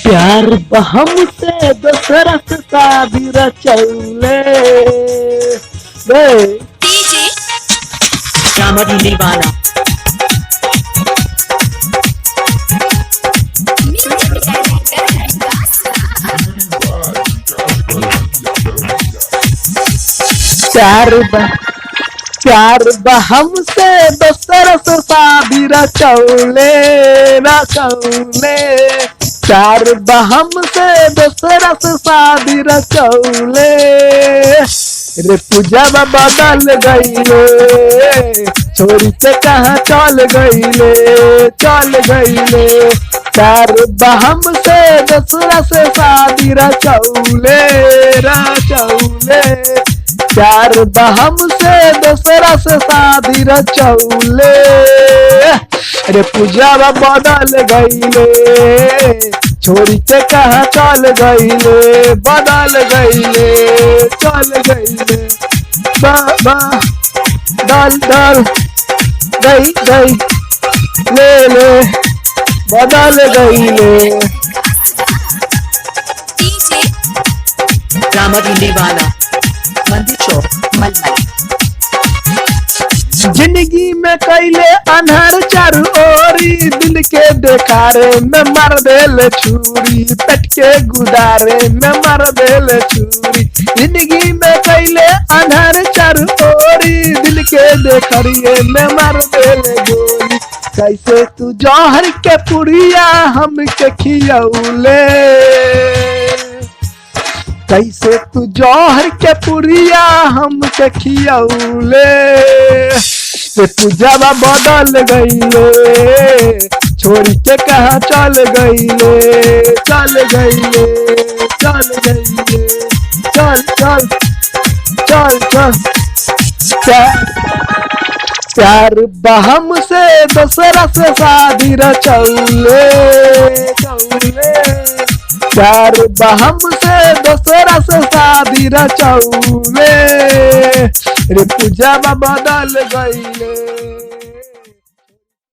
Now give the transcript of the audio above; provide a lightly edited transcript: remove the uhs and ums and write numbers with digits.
प्यार हमसे दोसरा से शादी रचौले गए डीजे रामधन दीवाना प्यार हमसे दोसरा से शादी रचौले प्यार हमसे दोसरा से शादी रचौले रे पूजावा बदल गईले छोरी के कहाँ चल गईले प्यार हमसे दोसरा से शादी रचौले प्यार हमसे दोसरा से शादी रचौले रे पूजावा बदल गईले छोरी के कहाँ चल गईले बदल गईले चल गईले बाबा दल गई ले बदल गईले डीजे रामधन दीवाना मंदिर चौक मलमल जिंदगी में कैले अनहर चारू ओरी दिल के देखारे में मार देल छुरी पेट के गुदारे में मार देल छुरी जिंदगी में कैले अनहर चारू ओरी दिल के देखरिए में मार देल गोली कैसे तू जौहर के पुड़िया हम के खियौले कैसे तू जौहर के पुड़िया हम के खियौले से पूजावा बदल गईले छोरी के कहाँ चल गईले चल प्यार हमसे दोसरा से शादी रचौले प्यार हमसे दोसरा से शादी रचौले रे पूजावा बदल गईले।